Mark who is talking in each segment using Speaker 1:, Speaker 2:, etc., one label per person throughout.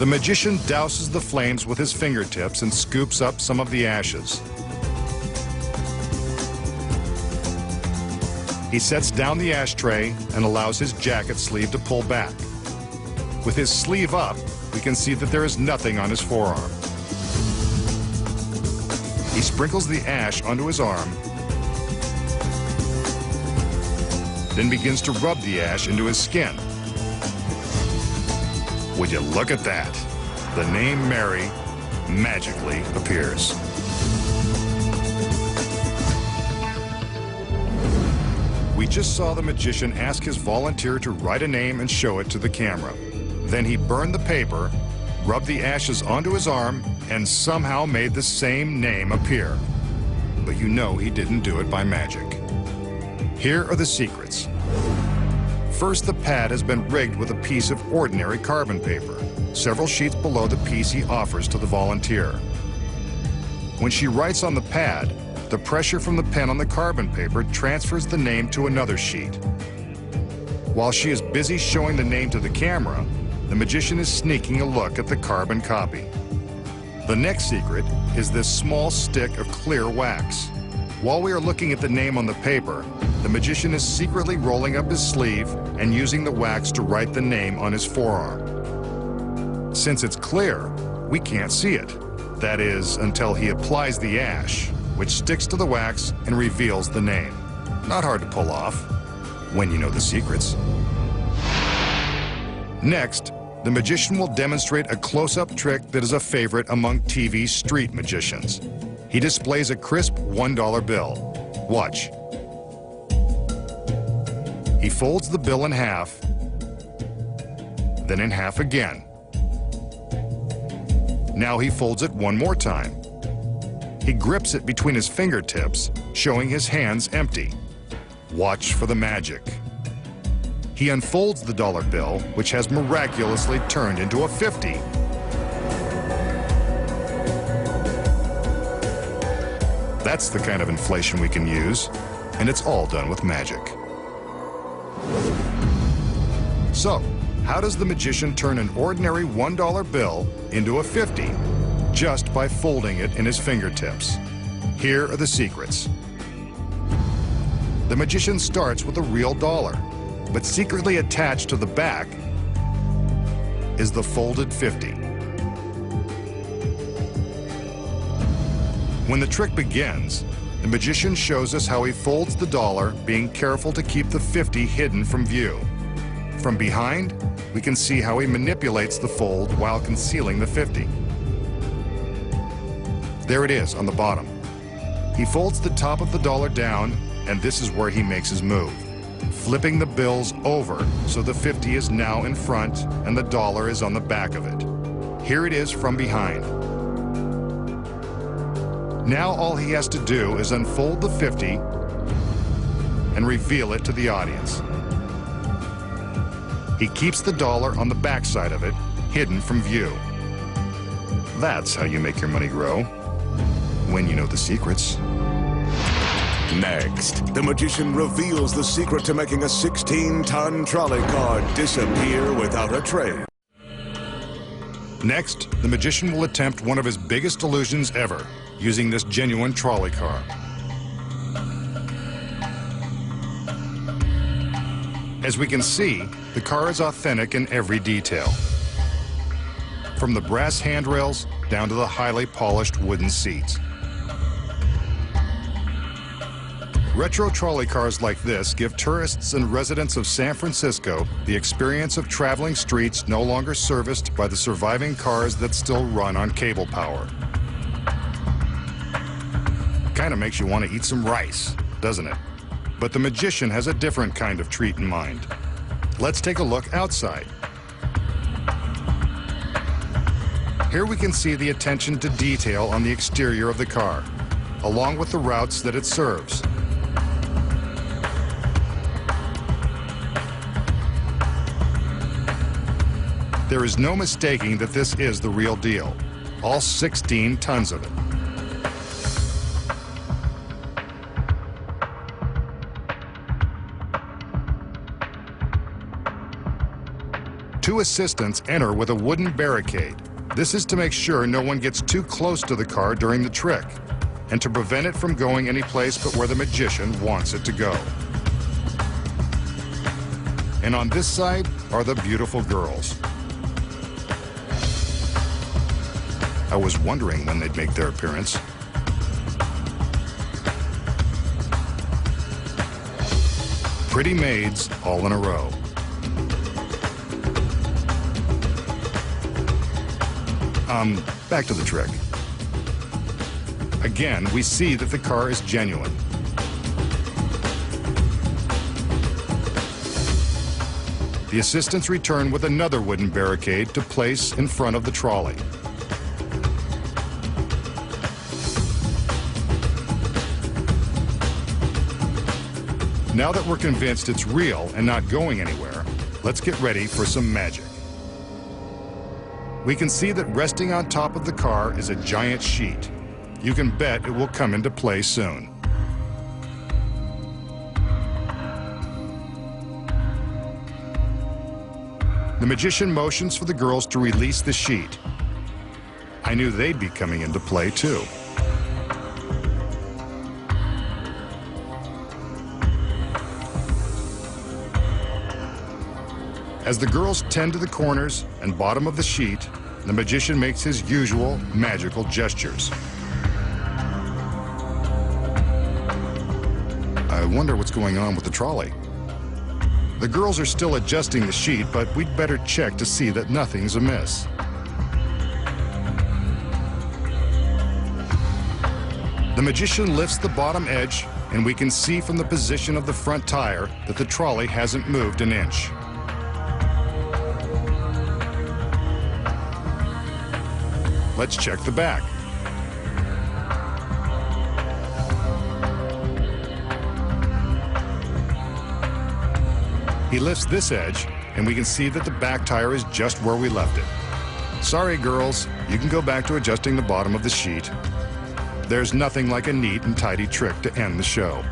Speaker 1: The magician douses the flames with his fingertips and scoops up some of the ashes. He sets down the ashtray and allows his jacket sleeve to pull back. With his sleeve up, we can see that there is nothing on his forearm. He sprinkles the ash onto his arm, then begins to rub the ash into his skin. Would you look at that? The name Merry magically appears. We just saw the magician ask his volunteer to write a name and show it to the camera. Then he burned the paper, rubbed the ashes onto his arm, and somehow made the same name appear. But you know he didn't do it by magic. Here are the secrets. First, the pad has been rigged with a piece of ordinary carbon paper, several sheets below the piece he offers to the volunteer. When she writes on the pad, the pressure from the pen on the carbon paper transfers the name to another sheet. While she is busy showing the name to the camera, the magician is sneaking a look at the carbon copy. The next secret is this small stick of clear wax. While we are looking at the name on the paper, the magician is secretly rolling up his sleeve and using the wax to write the name on his forearm. Since it's clear, we can't see it. That is, until he applies the ash, which sticks to the wax and reveals the name. Not hard to pull off, when you know the secrets. Next, the magician will demonstrate a close-up trick that is a favorite among TV street magicians. He displays a crisp $1 bill. Watch. He folds the bill in half, then in half again. Now he folds it one more time. He grips it between his fingertips, showing his hands empty. Watch for the magic. He unfolds the dollar bill, which has miraculously turned into a 50. That's the kind of inflation we can use, and it's all done with magic. So, how does the magician turn an ordinary $1 bill into a 50? Just by folding it in his fingertips. Here are the secrets. The magician starts with a real dollar, but secretly attached to the back is the folded 50. When the trick begins, the magician shows us how he folds the dollar, being careful to keep the 50 hidden from view. From behind, we can see how he manipulates the fold while concealing the 50. There it is on the bottom. He folds the top of the dollar down, and this is where he makes his move, flipping the bills over so the 50 is now in front and the dollar is on the back of it. Here it is from behind. Now all he has to do is unfold the 50 and reveal it to the audience. He keeps the dollar on the back side of it, hidden from view. That's how you make your money grow, when you know the secrets.
Speaker 2: Next, the magician reveals the secret to making a 16-ton trolley car disappear without a trace.
Speaker 1: Next, the magician will attempt one of his biggest illusions ever, using this genuine trolley car. As we can see, the car is authentic in every detail. From the brass handrails down to the highly polished wooden seats. Retro trolley cars like this give tourists and residents of San Francisco the experience of traveling streets no longer serviced by the surviving cars that still run on cable power. Kind of makes you want to eat some rice, doesn't it? But the magician has a different kind of treat in mind. Let's take a look outside. Here we can see the attention to detail on the exterior of the car, along with the routes that it serves. There is no mistaking that this is the real deal, all 16 tons of it. two assistants enter with a wooden barricade. This is to make sure no one gets too close to the car during the trick, and to prevent it from going any place but where the magician wants it to go. And on this side are the beautiful girls. I was wondering when they'd make their appearance. Pretty maids all in a row. Back to the trick. Again, we see that the car is genuine. The assistants return with another wooden barricade to place in front of the trolley. Now that we're convinced it's real and not going anywhere, let's get ready for some magic. We can see that resting on top of the car is a giant sheet. You can bet it will come into play soon. The magician motions for the girls to release the sheet. I knew they'd be coming into play too. As the girls tend to the corners and bottom of the sheet, the magician makes his usual magical gestures. I wonder what's going on with the trolley. The girls are still adjusting the sheet, but we'd better check to see that nothing's amiss. The magician lifts the bottom edge, and we can see from the position of the front tire that the trolley hasn't moved an inch. Let's check the back. He lifts this edge, and we can see that the back tire is just where we left it. Sorry, girls, you can go back to adjusting the bottom of the sheet. There's nothing like a neat and tidy trick to end the show.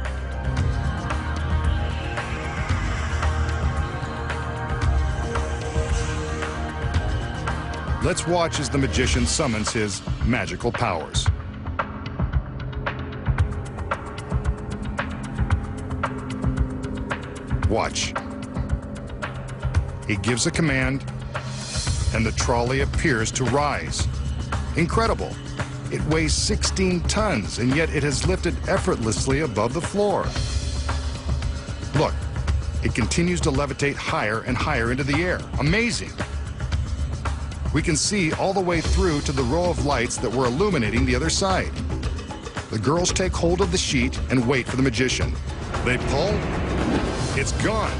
Speaker 1: Let's watch as the magician summons his magical powers. Watch. He gives a command, and the trolley appears to rise. Incredible. It weighs 16 tons, and yet it has lifted effortlessly above the floor. Look, it continues to levitate higher and higher into the air. Amazing. We can see all the way through to the row of lights that were illuminating the other side. The girls take hold of the sheet and wait for the magician. They pull. It's gone.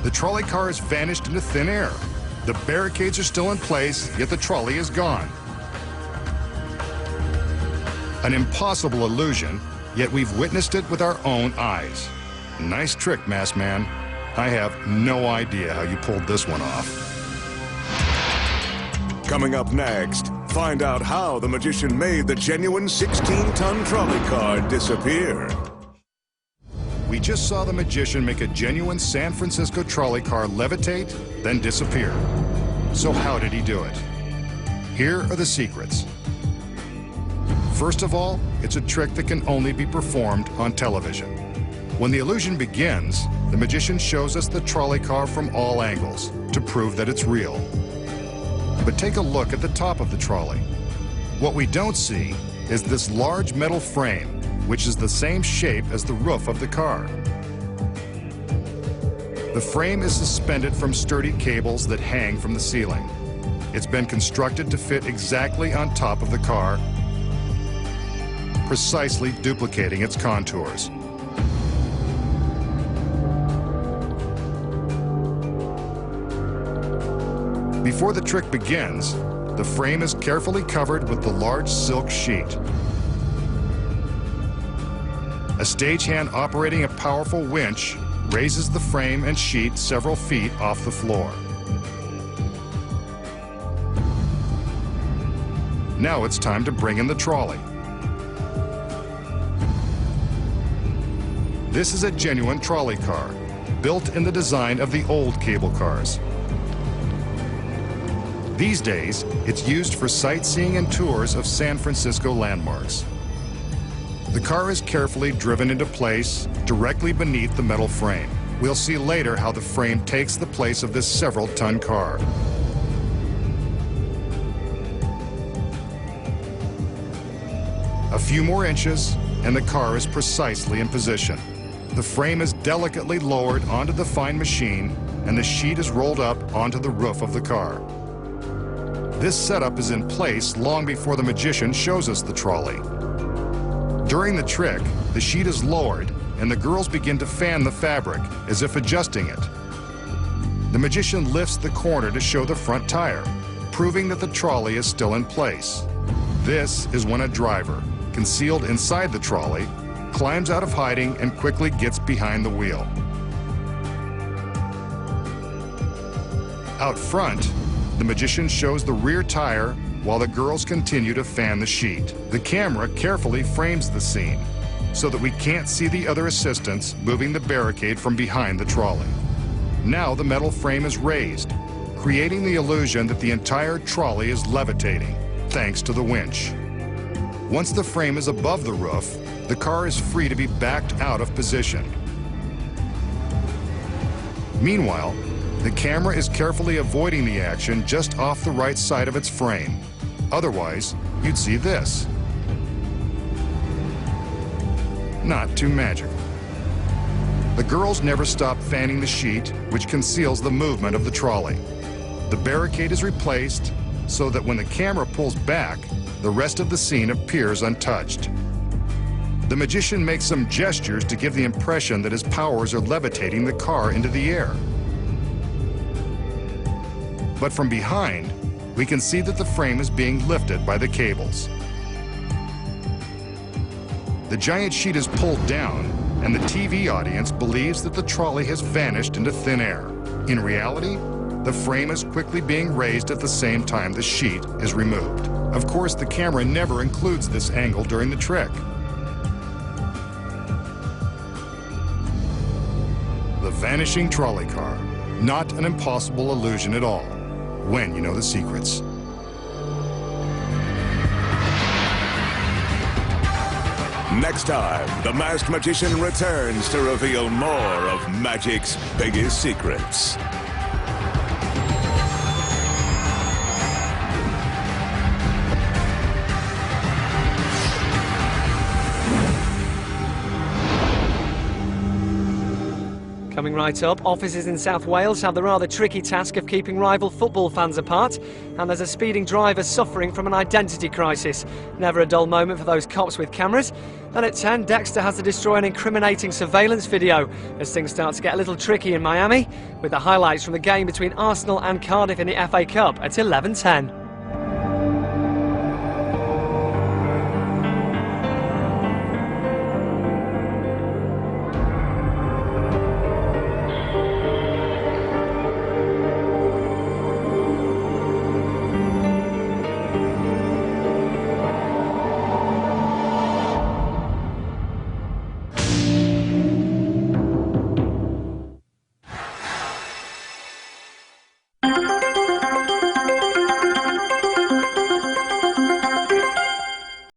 Speaker 1: The trolley car has vanished into thin air. The barricades are still in place, yet the trolley is gone. An impossible illusion, yet we've witnessed it with our own eyes. Nice trick, masked man. I have no idea how you pulled this one off.
Speaker 2: Coming up next, find out how the magician made the genuine 16-ton trolley car disappear.
Speaker 1: We just saw the magician make a genuine San Francisco trolley car levitate, then disappear. So how did he do it? Here are the secrets. First of all, it's a trick that can only be performed on television. When the illusion begins, the magician shows us the trolley car from all angles to prove that it's real. But take a look at the top of the trolley. What we don't see is this large metal frame, which is the same shape as the roof of the car. The frame is suspended from sturdy cables that hang from the ceiling. It's been constructed to fit exactly on top of the car, precisely duplicating its contours. Before the trick begins, the frame is carefully covered with the large silk sheet. A stagehand operating a powerful winch raises the frame and sheet several feet off the floor. Now it's time to bring in the trolley. This is a genuine trolley car, built in the design of the old cable cars. These days, it's used for sightseeing and tours of San Francisco landmarks. The car is carefully driven into place directly beneath the metal frame. We'll see later how the frame takes the place of this several-ton car. A few more inches, and the car is precisely in position. The frame is delicately lowered onto the fine machine, and the sheet is rolled up onto the roof of the car. This setup is in place long before the magician shows us the trolley. During the trick, the sheet is lowered, and the girls begin to fan the fabric, as if adjusting it. The magician lifts the corner to show the front tire, proving that the trolley is still in place. This is when a driver, concealed inside the trolley, climbs out of hiding and quickly gets behind the wheel. Out front, the magician shows the rear tire while the girls continue to fan the sheet. The camera carefully frames the scene so that we can't see the other assistants moving the barricade from behind the trolley. Now the metal frame is raised, creating the illusion that the entire trolley is levitating, thanks to the winch. Once the frame is above the roof, the car is free to be backed out of position. Meanwhile, the camera is carefully avoiding the action just off the right side of its frame. Otherwise, you'd see this. Not too magical. The girls never stop fanning the sheet, which conceals the movement of the trolley. The barricade is replaced so that when the camera pulls back, the rest of the scene appears untouched. The magician makes some gestures to give the impression that his powers are levitating the car into the air. But from behind, we can see that the frame is being lifted by the cables. The giant sheet is pulled down, and the TV audience believes that the trolley has vanished into thin air. In reality, the frame is quickly being raised at the same time the sheet is removed. Of course, the camera never includes this angle during the trick. The vanishing trolley car. Not an impossible illusion at all, when you know the secrets.
Speaker 2: Next time, the masked magician returns to reveal more of magic's biggest secrets.
Speaker 3: Coming right up, officers in South Wales have the rather tricky task of keeping rival football fans apart, and there's a speeding driver suffering from an identity crisis. Never a dull moment for those cops with cameras. Then at 10, Dexter has to destroy an incriminating surveillance video as things start to get a little tricky in Miami, with the highlights from the game between Arsenal and Cardiff in the FA Cup at 11:10.